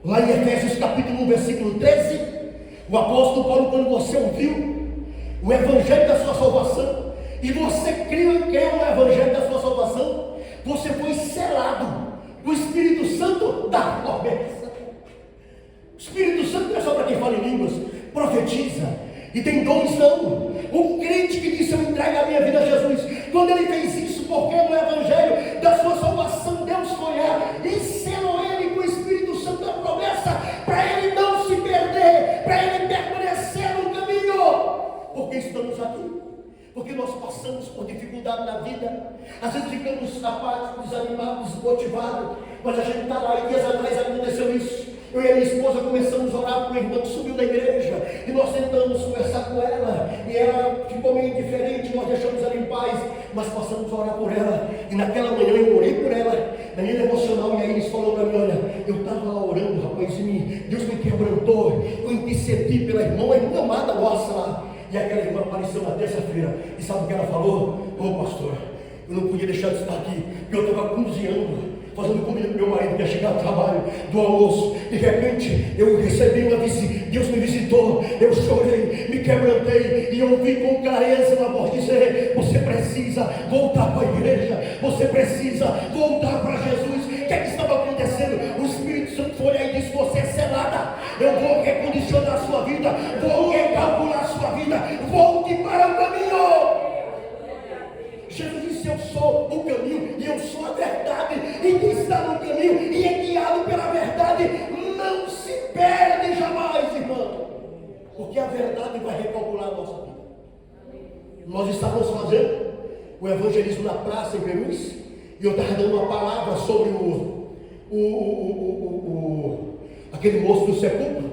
lá em Efésios capítulo 1, versículo 13, o apóstolo Paulo, quando você ouviu o evangelho da sua salvação, e você creu no evangelho da sua salvação, você foi selado com o Espírito Santo da promessa. O Espírito Santo não é só para quem fala em línguas, profetiza e tem dons, não. entregue a minha vida a Jesus. Quando ele fez isso, porque no Evangelho da sua salvação, Deus foi lá e selou ele com o Espírito Santo da promessa, para ele não se perder, para ele permanecer no caminho. Porque estamos aqui, porque nós passamos por dificuldade na vida, às vezes ficamos apáticos, desanimados, desmotivados, mas a gente está lá. E dias atrás aconteceu isso. Eu e a minha esposa começamos a orar por uma irmã que subiu da igreja, e nós tentamos conversar com ela, e ela ficou meio indiferente, nós deixamos ela em paz, mas passamos a orar por ela. E naquela manhã eu orei por ela, na minha devocional, e aí eles falaram para mim: olha, eu estava lá orando, rapaz, e Deus me quebrantou, eu intercedi pela irmã, uma irmã amada nossa lá. E aquela irmã apareceu na terça-feira, e sabe o que ela falou? Ô pastor, eu não podia deixar de estar aqui, porque eu estava cozinhando, fazendo comida para meu marido que ia chegar ao trabalho, do almoço. De repente eu recebi uma visita, Deus me visitou, eu chorei, me quebrantei, e ouvi com clareza uma voz dizer: você precisa voltar para a igreja, você precisa voltar para Jesus. O que é que estava acontecendo? O Espírito Santo foi aí e disse: você é selada, eu vou recondicionar a sua vida, vou recalcular a sua vida, volte para o caminho. Jesus disse: eu sou o caminho e eu sou a verdade, e quem está no caminho e é guiado pela verdade não se perde jamais, irmão, porque a verdade vai recalcular a nossa vida. Nós estávamos fazendo o evangelismo na praça em Perus, e eu estava dando uma palavra sobre aquele moço do sepulcro.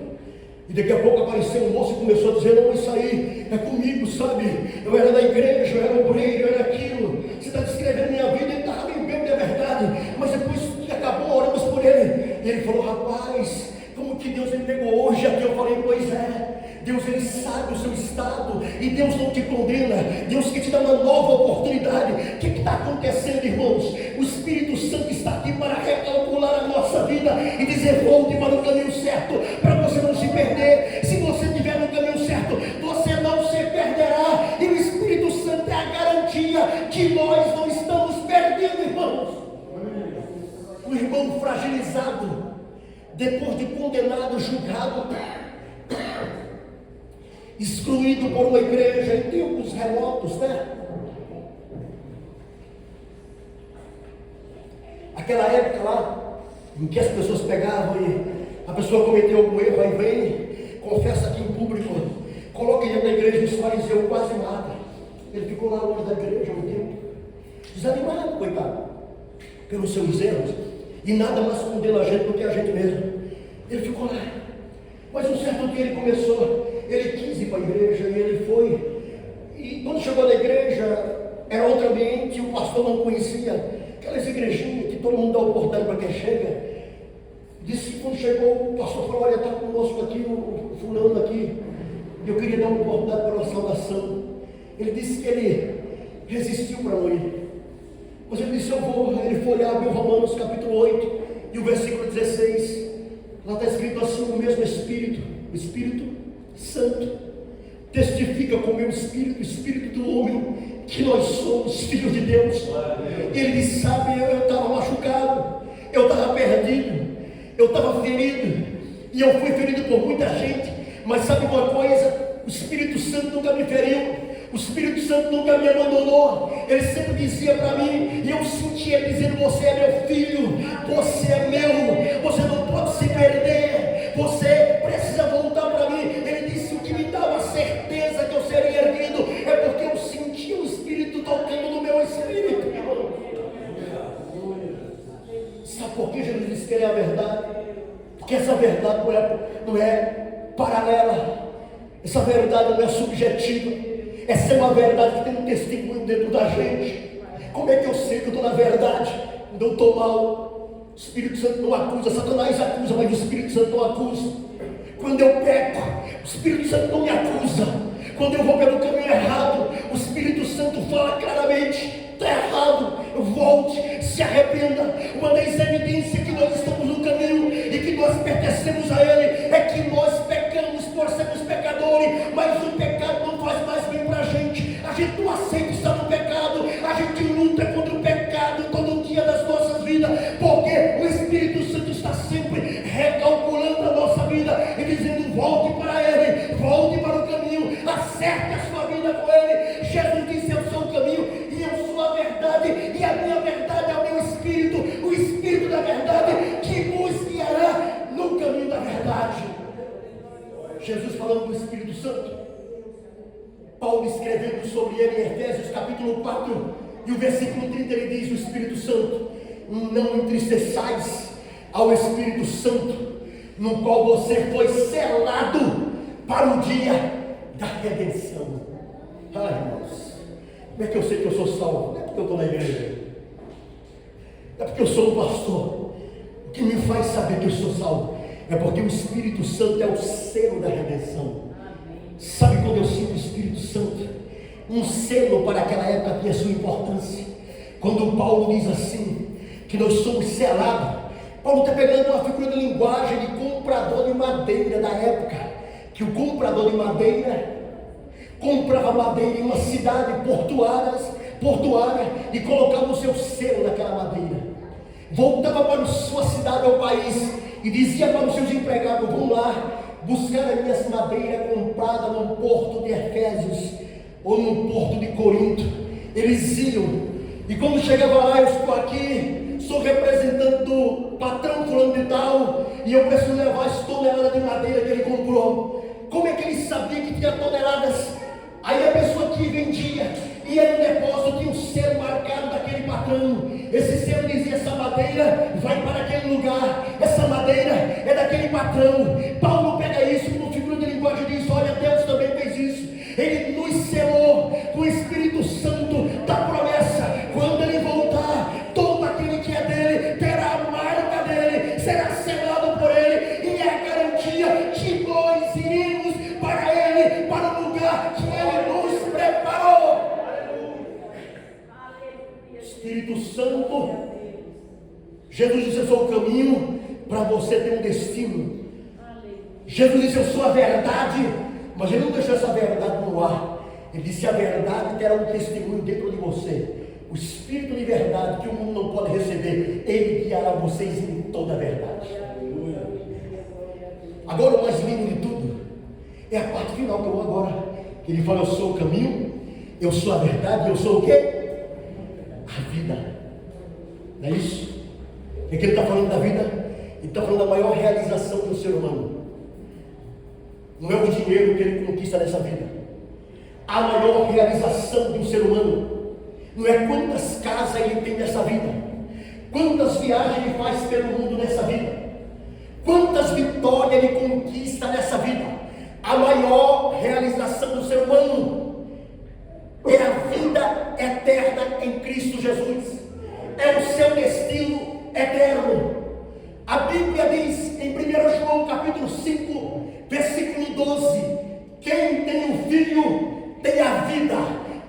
E daqui a pouco apareceu um moço e começou a dizer: não, isso aí é comigo, sabe? Eu era da igreja, eu era obreiro, eu era aquilo. Você está descrevendo minha vida. Ele estava bem bem, é verdade. Mas depois que acabou, oramos por ele. E ele falou: rapaz, como que Deus me pegou hoje aqui? Eu falei: pois é. Deus, ele sabe o seu estado, e Deus não te condena, Deus quer te dar uma nova oportunidade. O que está acontecendo, irmãos? O Espírito Santo está aqui para recalcular a nossa vida e dizer: volte para o caminho certo, para você não se perder. Se você estiver no caminho certo, você não se perderá, e o Espírito Santo é a garantia que nós não estamos perdendo, irmãos. O irmão fragilizado, depois de condenado, julgado, excluído por uma igreja em tempos remotos, né? Aquela época lá, em que as pessoas pegavam e a pessoa cometeu algum erro, aí vem, confessa aqui em público, coloca dentro da igreja, os fariseus quase nada. Ele ficou lá longe da igreja um tempo, desanimado, coitado, pelos seus erros, e nada mais condena a gente do que a gente mesmo. Ele ficou lá, mas um certo dia ele começou, ele quis ir para a igreja, e ele foi, e quando chegou na igreja, era outro ambiente, e o pastor não conhecia, aquelas igrejinhas que todo mundo dá oportunidade para quem chega. Disse que quando chegou, o pastor falou: olha, está conosco aqui, o fulano aqui, eu queria dar uma oportunidade para uma saudação. Ele disse que ele resistiu para não ir, mas ele disse: eu vou. Ele foi lá, abriu Romanos capítulo 8, e o versículo 16, lá está escrito assim: o mesmo Espírito, o Espírito Santo, testifica com o meu espírito, o espírito do homem, que nós somos filhos de Deus. Ele disse: sabe, eu estava machucado, eu estava perdido, eu estava ferido, e eu fui ferido por muita gente, mas sabe uma coisa? O Espírito Santo nunca me feriu, o Espírito Santo nunca me abandonou. Ele sempre dizia para mim, e eu sentia ele dizendo: você é meu filho, você é meu, você não pode se perder, você precisa voltar para mim. Ele disse: o que me dava certeza que eu seria erguido é porque eu senti o Espírito tocando no meu espírito. Sabe por que Jesus disse que ele é a verdade? Porque essa verdade não é paralela, essa verdade não é subjetiva. Essa é uma verdade que tem um testemunho dentro da gente. Como é que eu sei que eu estou na verdade? Quando eu estou mal, o Espírito Santo não acusa, Satanás acusa, mas o Espírito Santo não acusa. Quando eu peco, o Espírito Santo não me acusa. Quando eu vou pelo caminho errado, o Espírito Santo fala claramente: está errado, volte, se arrependa. Uma das evidências que nós estamos no caminho e que nós pertencemos a Ele é que nós pecamos por sermos pecadores, mas o pecado não faz mais bem para a gente. A gente não aceita estar no pecado, a gente luta contra o pecado todo dia das nossas vidas, porque o Espírito Santo está sempre recalculando a nossa vida e dizendo: volte para Ele, volte para o caminho, acerte a sua vida com Ele. Jesus disse: eu falando do Espírito Santo. Paulo escrevendo sobre ele em Efésios capítulo 4 e o versículo 30 ele diz: o Espírito Santo, não entristeçais ao Espírito Santo, no qual você foi selado para o dia da redenção. Ai, irmãos, como é que eu sei que eu sou salvo? Não é porque eu estou na igreja, é porque eu sou um pastor. O que me faz saber que eu sou salvo é porque o Espírito Santo é o selo da redenção. Sabe quando eu sinto o Espírito Santo? Um selo para aquela época tem a sua importância. Quando Paulo diz assim, que nós somos selados, Paulo está pegando uma figura de linguagem de comprador de madeira da época, que o comprador de madeira comprava madeira em uma cidade portuária e colocava o seu selo naquela madeira. Voltava para sua cidade ou país e dizia para os seus empregados: vão lá buscar as minhas madeiras compradas no porto de Efésios ou no porto de Corinto. Eles iam, e quando chegava lá: eu estou aqui, sou representante do patrão fulano de tal, e eu preciso levar as toneladas de madeira que ele comprou. Como é que ele sabia que tinha toneladas? Aí a pessoa que vendia ia no depósito, tinha um selo marcado daquele patrão. Esse selo dizia: essa madeira vai para aquele lugar, essa madeira é daquele patrão. Paulo pega isso como figura de linguagem e diz: olha, Deus também fez isso. Ele nos selou com o Espírito Santo da promessa. Quando ele voltar, todo aquele que é dele terá a marca dele, será selado por ele, e é a garantia que nós iremos para ele, para o lugar que ele nos preparou. Espírito Santo, Jesus disse: eu sou o caminho para você ter um destino. Jesus disse: eu sou a verdade, mas ele não deixou essa verdade no ar. Ele disse: a verdade terá um testemunho dentro de você. O Espírito de verdade que o mundo não pode receber, ele guiará vocês em toda a verdade. Agora, o mais lindo de tudo é a parte final que eu vou agora. Ele fala: eu sou o caminho, eu sou a verdade, eu sou o quê? A vida. Não é isso? O que ele está falando da vida? Ele está falando da maior realização do ser humano. Não é o dinheiro que ele conquista nessa vida. A maior realização do ser humano não é quantas casas ele tem nessa vida, quantas viagens ele faz pelo mundo nessa vida, quantas vitórias ele conquista nessa vida. A maior realização do ser humano é a vida eterna em Cristo Jesus. É o seu destino eterno. A Bíblia diz em 1 João capítulo 5, versículo 12: quem tem um filho tem a vida,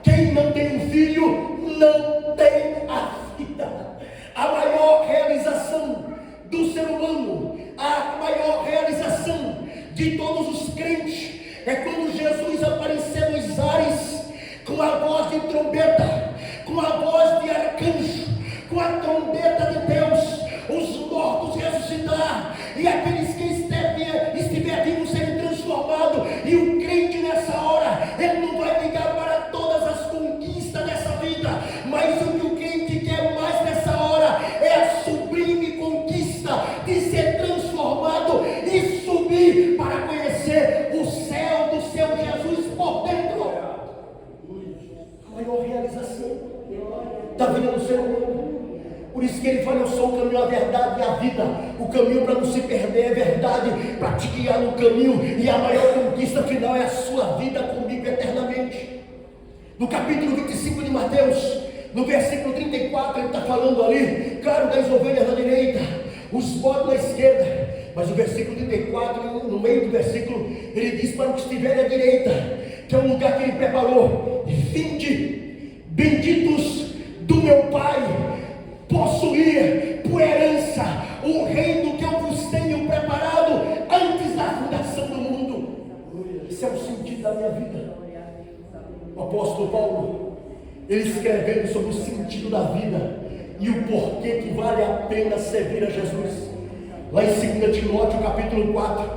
quem não tem um filho não tem a vida. A maior realização do ser humano, a maior realização de todos os crentes, é quando Jesus aparecer nos ares com a voz de trombeta, com a voz de arcanjo, com a trombeta de Deus, os mortos ressuscitar, e aqueles que estiver vivo serem transformados. E o crente nessa hora, ele não vai ligar para todas as conquistas dessa vida, mas o que o crente quer mais nessa hora é a sublime conquista de ser transformado e subir para conhecer o céu do seu Jesus por dentro. A maior realização da vida do ser humano. Por isso que ele fala: eu sou o caminho, a verdade e a vida. O caminho para não se perder é verdade, para te guiar no caminho, e a maior conquista final é a sua vida comigo eternamente. No capítulo 25 de Mateus, no versículo 34, ele está falando ali, claro, das ovelhas na direita, os bodes na esquerda. Mas o versículo 34, no meio do versículo, ele diz para o que estiver à direita, que é um lugar que ele preparou: vinde, benditos do meu Pai, possuir por herança o reino que eu vos tenho preparado antes da fundação do mundo. Esse é o sentido da minha vida. O apóstolo Paulo, ele escrevendo sobre o sentido da vida e o porquê que vale a pena servir a Jesus. Lá em 2 Timóteo capítulo 4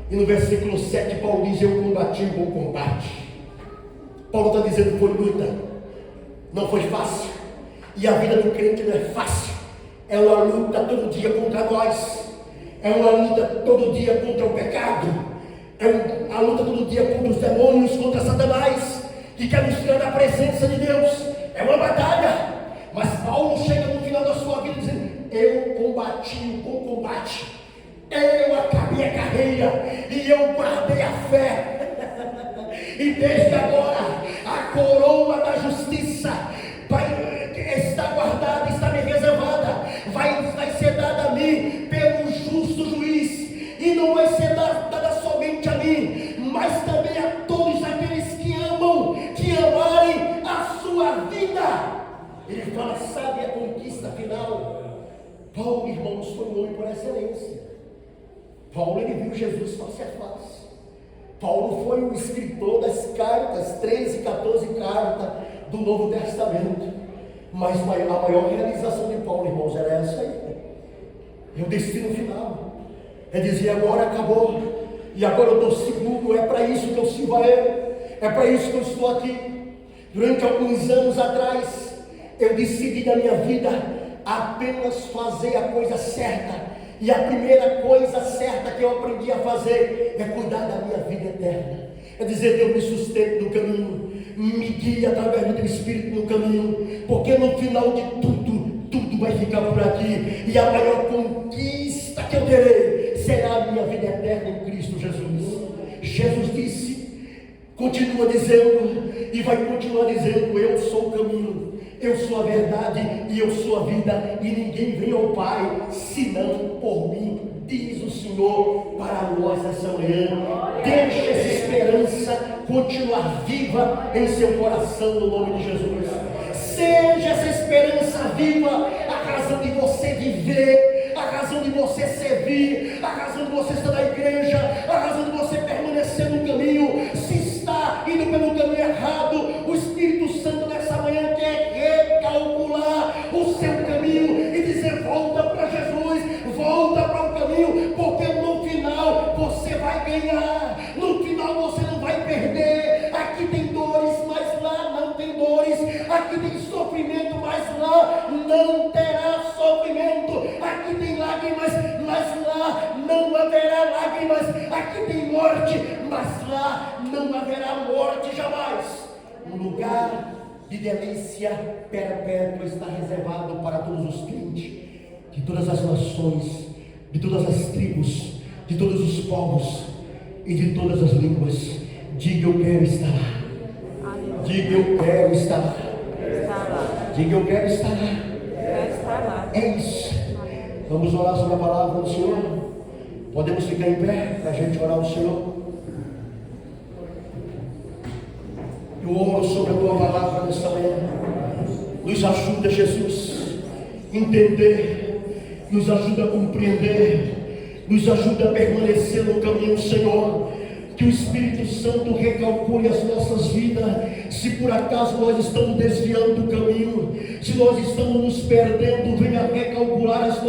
e no versículo 7, Paulo diz: eu combati o bom combate. Paulo está dizendo: foi luta, não foi fácil. E a vida do crente não é fácil. É uma luta todo dia contra nós. É uma luta todo dia contra o pecado. a luta todo dia contra os demônios, contra Satanás, que quer nos tirar da presença de Deus. É uma batalha. Mas Paulo chega no final da sua vida dizendo: eu combati o bom combate, eu acabei a carreira e eu guardei a fé. E desde agora a coroa da justiça está guardada, está me reservada, vai ser dada a mim pelo justo juiz. E não vai ser dada somente a mim, mas também a todos aqueles que amam, que amarem a sua vida. Ele fala: sabe a conquista final? Paulo, irmãos, foi um homem por excelência. Paulo, ele viu Jesus face a face. Paulo foi o escritor das cartas, 13, 14 cartas do Novo Testamento. Mas a maior realização de Paulo, irmãos, era essa aí. É o destino final. É dizer: agora acabou, e agora eu estou seguro, é para isso que eu sirvo a Ele, é para isso que eu estou aqui. Durante alguns anos atrás, eu decidi na minha vida apenas fazer a coisa certa. E a primeira coisa certa que eu aprendi a fazer é cuidar da minha vida eterna. É dizer: Deus me sustente no caminho, me guie através do teu Espírito no caminho, porque no final de tudo vai ficar por aqui, e a maior conquista que eu terei será a minha vida eterna em Cristo Jesus. Jesus disse, continua dizendo, e vai continuar dizendo: eu sou o caminho, eu sou a verdade e eu sou a vida, e ninguém vem ao Pai senão por mim, diz o Senhor para nós essa manhã. Deixe essa esperança continuar viva em seu coração, no nome de Jesus. Seja essa esperança viva a razão de você viver, a razão de você servir, a razão de você estar na igreja, a razão de você permanecer no caminho. Se está indo pelo caminho errado, o Espírito Santo nessa manhã quer recalcular o seu caminho e dizer: volta para Jesus, volta para o caminho, porque no final você vai ganhar, no final você não vai perder. Aqui tem dores, mas lá não tem dores. Aqui tem sofrimento, mas lá não terá sofrimento. Aqui tem lágrimas, mas lá não haverá lágrimas. Aqui tem morte, mas lá não haverá morte jamais. Um lugar de delícia perpétua está reservado para todos os crentes, de todas as nações, de todas as tribos, de todos os povos e de todas as línguas. Diga: eu quero estar lá. Diga: eu quero estar lá. Diga: eu quero estar lá. É isso. Vamos orar sobre a palavra do Senhor. Podemos ficar em pé para a gente orar ao Senhor. Eu oro sobre a tua palavra nesta manhã. Nos ajuda, Jesus, a entender, nos ajuda a compreender, nos ajuda a permanecer no caminho, Senhor. Que o Espírito Santo recalcule as nossas vidas. Se por acaso nós estamos desviando do caminho, se nós estamos nos perdendo, venha recalcular as nossas